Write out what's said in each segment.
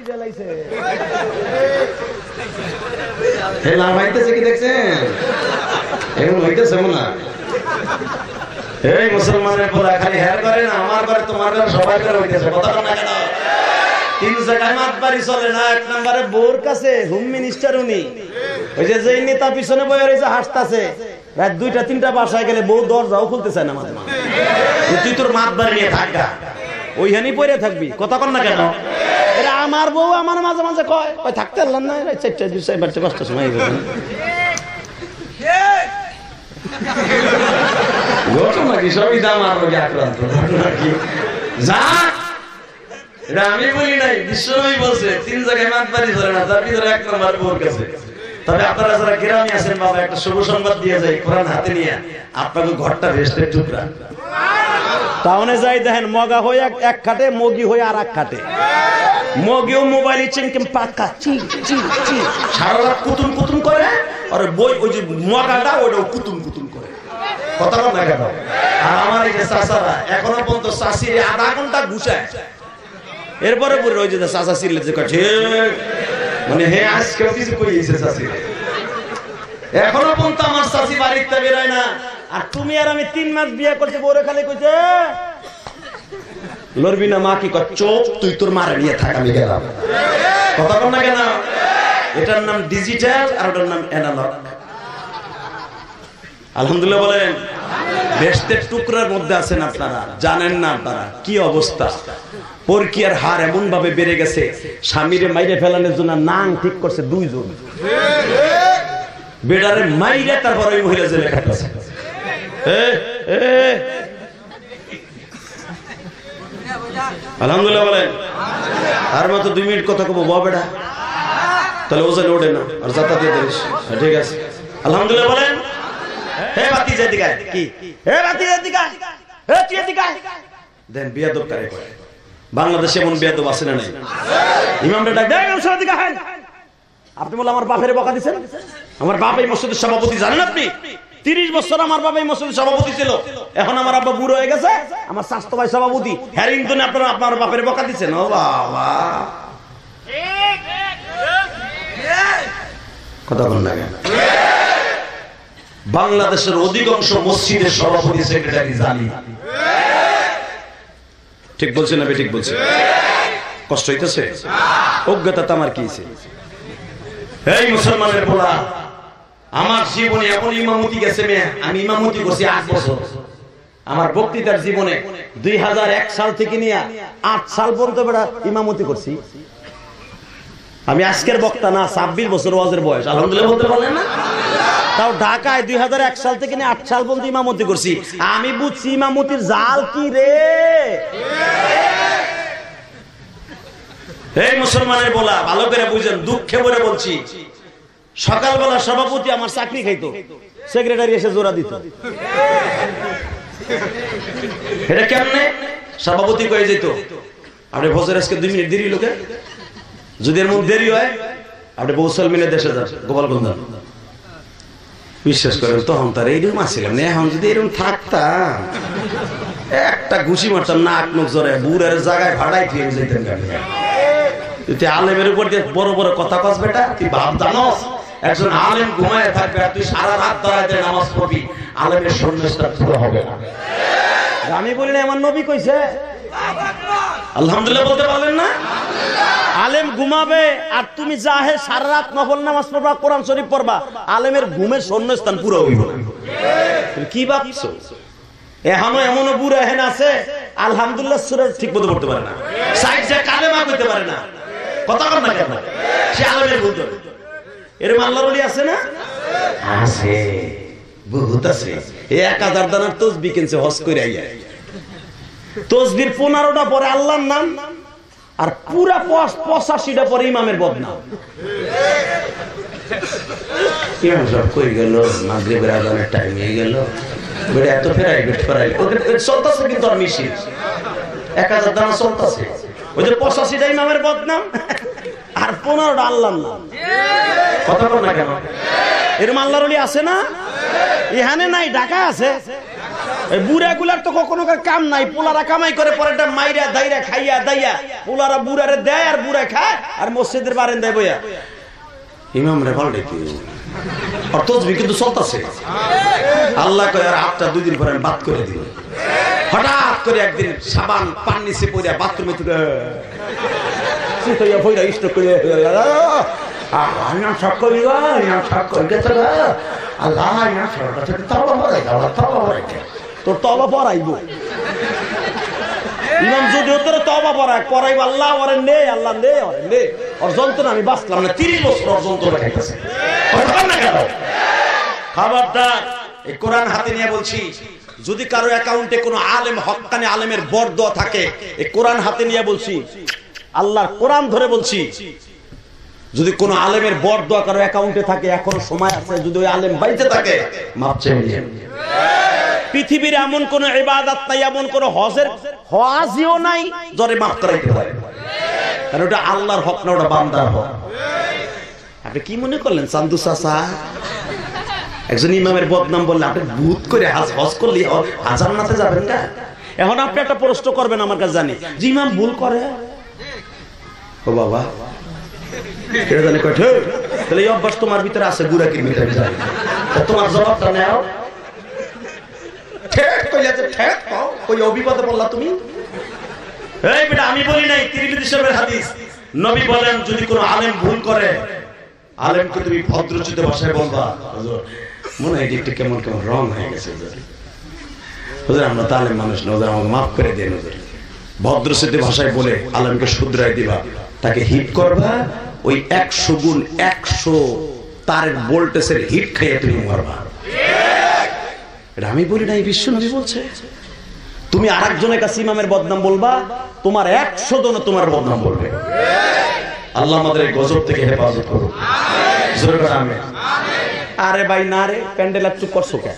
কি দেখছেন না এই মুসলমানের পোলা খালি হের করে না, আমার ঘরে তোমার ঘরে সবাই করে হইতেছে। কথা না কেন তিন জায়গায় মাতবাড়ি চলে না। এক নম্বরে বোর কাছে হোম মিনিস্টার উনি, ওই যে যেই নেতা পিছনে বয়ে রয়েছে হাসতাছে, রাত 2টা-3টা বাসায় গেলে বউ দরজাও খুলতে চায় না। মাঝে মাঝে তুই তোর মাতবাড়ি নিয়ে থাকা ওইখানেই পড়ে থাকবি। কথা কর না কেন? এটা আমার বউ আমার মাঝে মাঝে কয় থাকতে পারলাম না 4টা 5টার সময় ঘটনা কি সবই দাম আর আক্রান্ত নাকি যা এটা আমি বলি নাই, বিশ্বনবী বলছে 3 জায়গায় মাতবাড়ি ধরে না, তার ভিতরে 1 নম্বর বোর কাছে। তবে আপনারা যারা গ্রামে আছেন বাবা, একটা শুভ সংবাদ দিয়ে যায়, কোরআন হাতে নিয়ে আপনাকে ঘরটা রেস্টের টুকরা টাউনে যাই দেখেন মগা হয়ে এক খাটে, মগি হয়ে আর এক খাটে। মগিও মোবাইল চিনকেম পাক্কা চিক চিক চিক সারা রাত কুতুম কুতুম করে, আর বই ওই যে মগাটা ওটাও কুতুম কুতুম করে। কথা বল না কেন? আর আমার এই যে চাচারা এখনো পর্যন্ত চাষির আধা ঘন্টা ঘুষায়, এরপরে পরে ওই যে চাচা ছিলেন যে ঠিক মানে হ্যাঁ আজকেও কিছু কইছে চাষি, এখনো পর্যন্ত আমার চাষি বাড়িতে বেরোয় না। আর তুমি আর আমি 3 মাস বিয়ে করতে বড় খালি কইছে লড়বি না মা কি কর চোপ তুই তোর মারে নিয়ে থাক আমি গেলাম। কথা বল না কেন? এটার নাম ডিজিটাল আর ওটার নাম অ্যানালগ। আলহামদুলিল্লাহ বলেন। বেহেশতের টুকরার মধ্যে আছেন আপনারা, জানেন না আপনারা কি অবস্থা। পরকীয়ার হার এমন ভাবে বেড়ে গেছে, স্বামীরে মাইরে ফেলানোর জন্য নাং ঠিক করছে 2 জন, বেড়ারে মাইরে তারপর ওই মহিলা জেলে খাটাছে। আলহামদুলিল্লাহ বলেন। আর মাত্র 2 মিনিট কথা কব বেড়া, তাহলে ওজন ওঠে না আর যাতা দিয়ে দিস। ঠিক আছে আলহামদুলিল্লাহ বলেন। হে বাতি যেদিকে কি হে বাতি যেদিকে হে তুই এদিকে দেন বিয়াদব করে। বাংলাদেশে এমন বিয়াদব আছে না নাই? ইমামটা ডাক দেন ওর দিকে হেন। আপনি বলে আমার বাপের বকা দিবেন? আমার বাপ এই মসজিদের সভাপতি, জানেন আপনি? 30 বছর আমার বাবা এই মসজিদের সভাপতি ছিল। এখন আমার আব্বা বুড়ো হয়ে গেছে, আমার স্বাস্থ্য ভাই সভাপতি। হ্যারিংটনে আপনারা আপনার বাপের বকা দিচ্ছেন? ও বাবা কথা বল না কেন? বাংলাদেশের অধিকাংশ মসজিদের সভাপতি সেক্রেটারি জানি। ঠিক বলছে না? ঠিক বলছে। কষ্ট হইতেছে? অজ্ঞতা তো আমার কি? এই মুসলমানের পোলা, আমার জীবনে এমন ইমামতি গেছে মেয়ে, আমি ইমামতি করছি 8 বছর। আমার বক্তৃতার জীবনে 2001 সাল থেকে নিয়ে 8 সাল পর্যন্ত বেড়া ইমামতি করছি। আমি আজকের বক্তা না, 26 বছর ওয়াজের বয়স। আলহামদুলিল্লাহ বলতে পারলেন না? তাও ঢাকায় 2001 সাল থেকে নিয়ে 8 সাল পর্যন্ত ইমামতি করছি। আমি বুঝছি ইমামতির জাল কি রে। এই মুসলমানের বলা ভালো করে বুঝেন, দুঃখে বলে বলছি। সকালবেলা সভাপতি আমার চাকরি খাইতো, সেক্রেটারি এসে জোড়া দিত। এটা কেমনে? সভাপতি কয়ে যেত আপনি ভোজের আজকে 2 মিনিট দেরি লোকে, যদি এর মধ্যে দেরি হয় আপনি বৌসল মিলে দেশে যান গোপালগঞ্জ। বিশ্বাস করেন তখন তার এইরকম আসছিলাম না। এখন যদি এরকম থাকতাম একটা ঘুষি মারতাম নাক মুখ জড়ে, বুড়ের জায়গায় ভাড়াই ফিরে যেতেন। তুই আলেমের উপর দিয়ে বড় বড় কথা কস বেটা, তুই ভাব জানোস একজন আলেম ঘুমায় থাকবে আর তুই সারা রাত দাঁড়াইতে নামাজ পড়বি, আলেমের সন্ন্যাসটা পুরো হবে না। আমি বলি না আমার নবী কইছে। আলহামদুলিল্লাহ বলতে পারলেন না? আলেম ঘুমাবে আর তুমি জাহে সারা রাত নফল নামাজ পড়বা, কোরআন শরীফ পড়বা, আলেমের ঘুমের শূন্যস্থান পুরো হইব। তুমি কি ভাবছো? এখনো এমন বুড়া এহেন আছে আলহামদুলিল্লাহ সূরা ঠিক মতো পড়তে পারে না, সাইড যে কালেমা কইতে পারে না। কথা বল না কেন? সে আলেমের ভুল ধরে। এরকম আল্লাহর ওলি আছে না? আছে, বহুত আছে। 1000 দানার তাসবিহ কিনছে হজ করে আইয়া, তাসবির 15টা পরে আল্লাহর নাম আর পুরা 85টা পরে ইমামের বদনাম। ইমাম সব কই গেল, মাগরিবের আযানের টাইম হয়ে গেল, বলে এত ফেরাই চলতেছে কিন্তু আর মিছিল 1000 দানা চলতেছে। ওই যে 85টা ইমামের বদনাম আর 15টা আল্লাহর নাম। কথা বল না কেন? এরকম আল্লাহর ওলি আছে না? এখানে নাই, ঢাকায় আছে। এই বুড়াগুলার তো কখনো কাম নাই, পোলারা কামাই করে পরেটা মাইরা দাইরা খাইয়া দাইয়া পোলারা বুড়ারে দেয় আর বুড়া খায় আর মসজিদের বারান্দায় বইয়া ইমাম রে পাল্টে কি আর তসবিহ কিন্তু চলতেছে। আল্লাহ কয় আর হাতটা 2 দিন পরে বাদ করে দিল। হঠাৎ করে একদিন সাবান পানি নিচে পড়ে বাথরুমে থেকে পড়া স্ট্রোক করে তোর তবা পড়াইব ইমাম যদিও তোর তবা পড়াইব আল্লাহ ওরে নে আল্লাহ নে ওরে নে ওর যন্ত্রণা আমি বাঁচলাম না 30 বছর ওর যন্ত্রণা খাইতেছে। খবরদার এই কোরআন হাতে নিয়ে বলছি, যদি কারো অ্যাকাউন্টে কোনো আলেম হক্কানি আলেমের বরদোয়া থাকে, এই কোরআন হাতে নিয়ে বলছি, আল্লাহর কোরআন ধরে বলছি, যদি কোনো আলেমের বরদোয়া কারো অ্যাকাউন্টে থাকে এখনো সময় আছে, যদি ওই আলেম বাইতে থাকে মাপ চেয়ে নিন। পৃথিবীর এমন কোন ইবাদত নাই, এমন কোন হজও নাই যারে মাফ করাইতে পারে, কারণ ওটা আল্লাহর হক না, ওটা বান্দার হক। আপনি কি মনে করলেন চান্দু চাচা একজন ইমামের বদনাম বললে আপনি ভূত করে হজ করলে জান্নাতে যাবেন না? এখন আপনি একটা প্রশ্ন করবেন আমার কাছে, জানি যে ইমাম ভুল করে, ও বাবা এটা জানি কয় ঠিক, তাহলে এই অভ্যাস তোমার ভিতরে আছে, গুড়া কি ভিতরে যাবে, তোমার জবাবটা নাও। ঠিক কইলা যে ঠিক পাও, কই অবিপদে বললা তুমি? এই বেটা আমি বলি নাই, তিরমিজি শরীফের হাদিস, নবী বলেন যদি কোনো আলেম ভুল করে, আলেমকে তুমি ভদ্রচিত ভাষায় বলবা, হুজুর মনে হয় একটু কেমন কেমন রং হয়ে গেছে, হুজুর আমরা তো আলেম মানুষ না, হুজুর আমাকে মাফ করে দেন, হুজুর ভদ্রচিত ভাষায় বলে আলেমকে শুধরাই দিবা, তাকে হিট করবা, ওই 100 গুণ 100 তারের ভোল্টেজের হিট খাইয়ে তুমি মারবা। এটা আমি বলি না, এই বিশ্ব নবী বলছে। তুমি আরেকজনের কাছে ইমামের বদনাম বলবা, তোমার 100 জন তোমার বদনাম বলবে। আল্লাহ আমাদের এই গজব থেকে হেফাজত করুন, আমিন। আরে ভাই না রে, প্যান্ডেল চুপ করছো কে?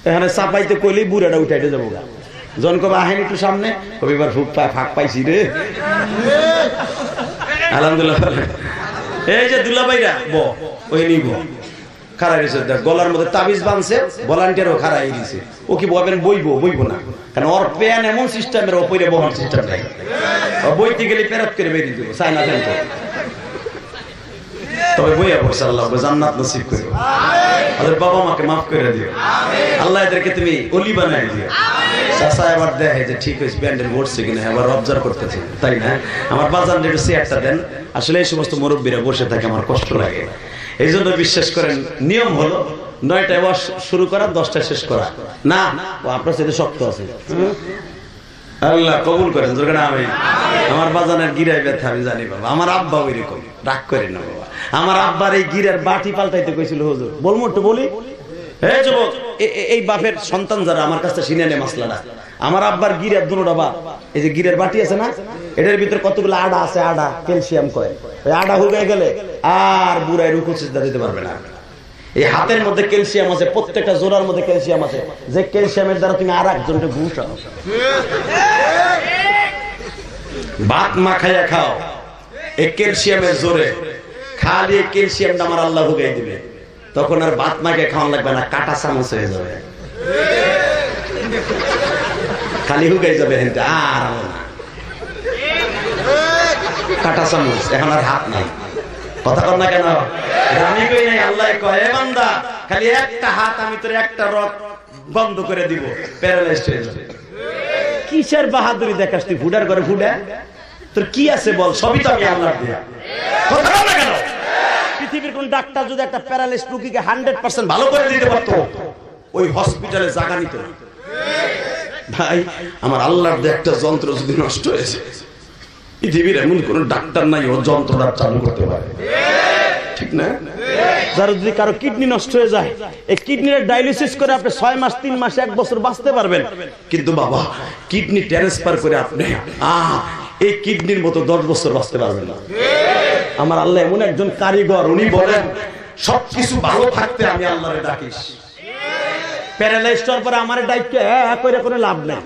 এখানে চাপাইতে কইলেই বুড়াটা উঠাইতে যাবো গা, জন কবে আহেন একটু সামনে, কবিবার ফাঁক পাইছি রে। আলহামদুলিল্লাহ। এই যে দুলা ভাইরা ওই নিব খারাই রয়েছে, গলার মধ্যে তাবিজ বাঁধছে, ভলান্টিয়ারও খারাই দিছে। ও কি বলবেন বইব না, কারণ ওর প্যান এমন সিস্টেমের ওপরে বহার সিস্টেম নাই, বইতে গেলে পেরাত করে বেরিয়ে দেবো, চাই না কেন। তবে বইয়া পড়ছে, আল্লাহ জান্নাত নসিব করো, ওদের বাবা মাকে মাফ করে দিও, আল্লাহ এদেরকে তুমি অলি বানাই দিও। চাচা এবার দেখে যে ঠিক হয়েছে, প্যান্ডেল ভরছে কিনা, এবার অবজার্ভ করতেছে, তাই না? আমার বাজান একটু চেয়ারটা দেন। আসলে এই সমস্ত মুরব্বীরা বসে থাকে আমার কষ্ট লাগে, এই জন্য বিশ্বাস করেন নিয়ম হলো 9টায় ওয়াজ শুরু করা, 10টায় শেষ করা না। আপনার সাথে শক্ত আছে, আল্লাহ কবুল করেন। আমি আমার বাজানের গিরায় ব্যথা আমি জানি বাবা, আমার আব্বা ওই রকম, রাগ করেন না বাবা। আমার আব্বার এই গিরার বাটি পাল্টাইতে কইছিল হুজুর, বলবো একটু বলি। এই যুবক, এই বাপের সন্তান যারা আমার কাছে শুনে নে মাসলাটা, আমার আব্বার গিরার দুটোটা বাপ, এই যে গিরের বাটি আছে না, এটার ভিতরে কতগুলো আডা আছে, আডা ক্যালসিয়াম কয়, ওই আডা হুগে গেলে আর বুড়ায় রুকু সিজদা দিতে পারবে না। এই হাতের মধ্যে ক্যালসিয়াম আছে, প্রত্যেকটা জোড়ার মধ্যে ক্যালসিয়াম আছে, যে ক্যালসিয়ামের দ্বারা তুমি আর একজনকে ঘুষাও। ভাত মাখাইয়া খাও এই ক্যালসিয়ামের জোরে, খালি ক্যালসিয়ামটা আমার আল্লাহ হুগাই দিবে, তখন আর ভাত মাখিয়ে খাওয়ান লাগবে না, কাটা চামচ হয়ে যাবে, খালি হুগাই যাবে, আর কাটা চামচ, এখন আর হাত নাই। কথা কর না কেন? আমি কই নাই, আল্লাহ কয় এ বান্দা খালি একটা হাত আমি তোর একটা রক বন্ধ করে দিব, প্যারালাইজড হয়ে যাবে। কিসের বাহাদুরি দেখাস তুই? ফুডার করে ফুডা, তোর কি আছে বল? সবই তো আমি আল্লাহর দেয়া। কথা কর না কেন? পৃথিবীর কোন ডাক্তার যদি একটা প্যারালাইজড রোগীকে 100% ভালো করে দিতে পারতো, ওই হসপিটালে জায়গা নিত না। ভাই আমার আল্লাহর দেয়া একটা যন্ত্র যদি নষ্ট হয়েছে, পৃথিবীর এমন কোন ডাক্তার নাই ও যন্ত্রটা চালু করতে পারে, ঠিক না? যার যদি কারো কিডনি নষ্ট হয়ে যায়, এই কিডনির ডায়ালিসিস করে আপনি 6 মাস 3 মাস 1 বছর বাঁচতে পারবেন, কিন্তু বাবা কিডনি ট্রান্সফার করে আপনি এই কিডনির মতো 10 বছর বাঁচতে পারবেন না। আমার আল্লাহ এমন একজন কারিগর, উনি বলেন সবকিছু ভালো থাকতে আমি আল্লাহরে ডাকিস, প্যারালাইজড হওয়ার পরে আমার দায়িত্ব করে কোনো লাভ নাই।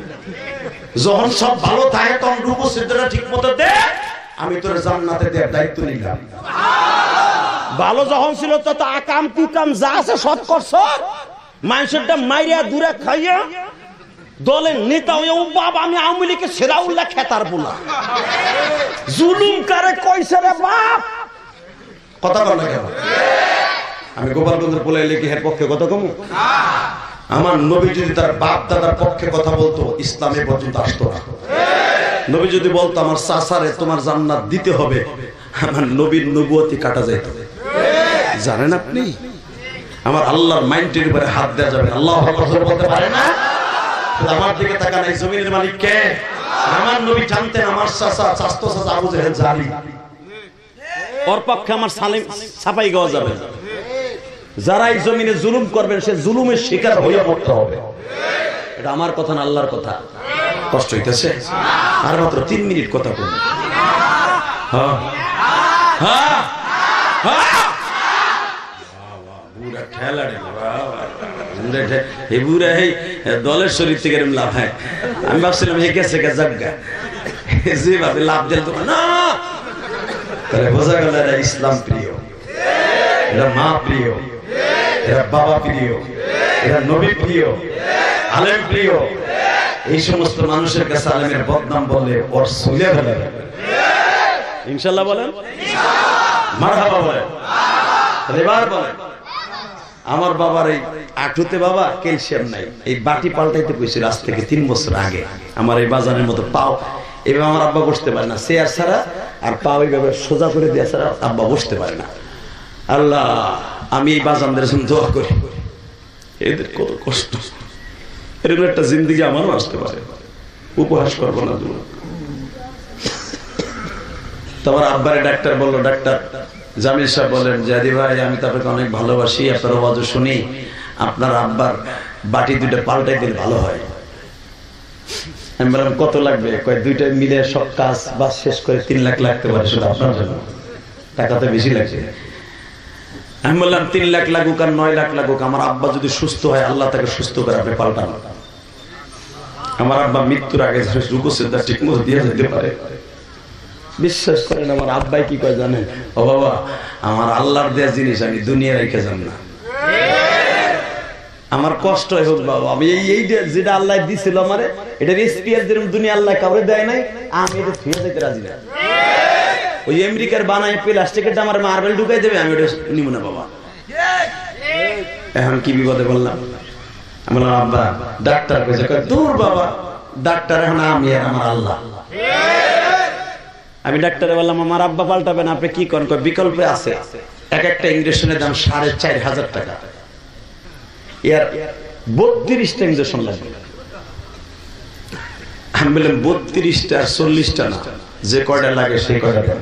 যখন সব ভালো থাকে তখন রূপ সিদ্ধটা ঠিক মতো দে, আমি তোর জান্নাতে দেওয়ার দায়িত্ব নিলাম। ভালো যখন ছিল তত আকাম কুকাম যা আছে সব করছ, মানুষেরটা মাইরা দূরে খাইয়া দলের নেতা হয়ে ও বাবা আমি আওয়ামী লীগের সেরাউল্লাহ খেতার বলা জুলুম কারে কইছে রে বাপ কথা বল না কেন? আমি গোপালগঞ্জের বলে লিখি এর পক্ষে কথা কম। আমার নবী যদি তার বাপ দাদার পক্ষে কথা বলতো ইসলামে পর্যন্ত আসতো না। নবী যদি বলতো আমার চাচারে তোমার জান্নাত দিতে হবে, আমার নবীর নবুয়তি কাটা যাইত। জানেন আপনি আমার আল্লাহর মাইন্ডের উপরে হাত দেওয়া যাবে, আল্লাহ বলতে পারে না। আমার দিকে তাকান, এই জমিনের মালিক কে? আমার নবী জানতেন আমার চাচা চাচতো চাচা আবু জেহেল জালিম, ওর পক্ষে আমার সালিম ছাপাই গাওয়া যাবে না। যারা এই জমিনে জুলুম করবেন সে জুলুমের শিকার হয়ে পড়তে হবে। এটা আমার কথা না আল্লাহর কথা। কষ্ট হইতেছে? আর মাত্র 3 মিনিট কথা বলুন। হ্যাঁ হ্যাঁ হ্যাঁ বুড়া ঠেলা রে বুড়া এই দলের শরীর থেকে লাভ হয়। আমি ভাবছিলাম হে গেছে গে জাগা যেভাবে লাভ দিল তো না, তাহলে বোঝা গেল এরা ইসলাম প্রিয়, এরা মা প্রিয়, এরা বাবা প্রিয়, এরা নবী প্রিয়, আলেম প্রিয়। এই সমস্ত মানুষের কাছে আলেমের বদনাম বলে ওর সুলে ফেলে। ইনশাআল্লাহ বলেন, মারহাবা বলেন, এবার বলেন। আমার বাবার এই আঁটুতে বাবা ক্যালসিয়াম নাই, এই বাটি পাল্টাইতে কইছিল আজ থেকে 3 বছর আগে। আমার এই বাজারের মতো পাও এভাবে আমার আব্বা বসতে পারে না, চেয়ার ছাড়া আর পাও এইভাবে সোজা করে দেওয়া ছাড়া আব্বা বসতে পারে না। আল্লাহ আমি এই বাজানদের জন্য দোয়া করি, এদের কত কষ্ট, এরকম একটা জিন্দেগি আমারও আসতে পারে, উপহাস করবো না। তোমার আব্বারে ডাক্তার বললো, ডাক্তার জামিল সাহেব বলেন জাদি ভাই আমি তো আপনাকে অনেক ভালোবাসি, আপনার ওয়াজ শুনি, আপনার আব্বার বাটি 2টা পাল্টাই দিলে ভালো হয়। আমি বললাম কত লাগবে? কয় 2টা মিলে সব কাজ বাস শেষ করে 3 লাখ লাগতে পারে শুধু আপনার জন্য, টাকা তো বেশি লাগছে। আমি বললাম 3 লাখ লাগুক আর 9 লাখ লাগুক, আমার আব্বা যদি সুস্থ হয় আল্লাহ তাকে সুস্থ করে আপনি পাল্টান। আমার আব্বা মৃত্যুর আগে রুকু সিজদা ঠিক মতো দিয়ে যেতে পারে। বিশ্বাস করেন আমার আব্বাই কি কয় জানেন? ও বাবা আমার আল্লাহর দেয়া জিনিস আমি দুনিয়া রেখে যান না, আমার কষ্ট হোক বাবা, আমি এই যেটা আল্লাহ দিছিল আমারে এটা এক্সপেরিয়েন্স যেরকম দুনিয়া আল্লাহ কাউরে দেয় নাই, আমি এটা ফিরে যেতে রাজি না। ওই আমেরিকার বানায় প্লাস্টিকের আমার মার্বেল ঢুকাই দেবে, আমি ওটা নিব না বাবা। এখন কি বিপদে বললাম? আমি বললাম আব্বা ডাক্তার কইছে, দূর বাবা ডাক্তার এখন আমি আর আমার আল্লাহ। আমি ডাক্তারে বললাম আমার আব্বা পাল্টাবেন, আপনি কি করেন? বিকল্প আছে, এক একটা ইঞ্জেকশনের দাম 4,500 টাকা, এর 32টা ইঞ্জেকশন লাগবে। আমি বললাম 32টা আর 40টা না, যে কয়টা লাগে সেই কয়টা দেন।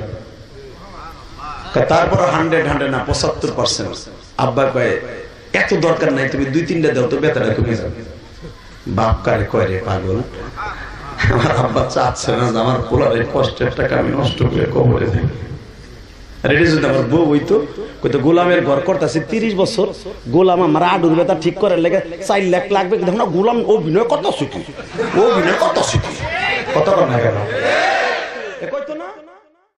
তারপর 100 না 75%। আব্বা কয় এত দরকার নাই, তুমি 2-3টা দাও তো বেতাটা কমে যাবে। বাপ কারে কয় রে পাগল, আমার আব্বা চাচ্ছে না যে আমার পোলারের কষ্টের টাকা আমি নষ্ট করে কবরে দিই। আর এটা যদি আমার বউ হইতো, কইতো গোলামের ঘর করতেছি 30 বছর, গোলাম আমার আডুর ব্যথা ঠিক করে লেগে 4 লাখ লাগবে, দেখো না গোলাম অভিনয় কত শিখি, অভিনয় কত শিখি, কত কর না কেন কইতো না।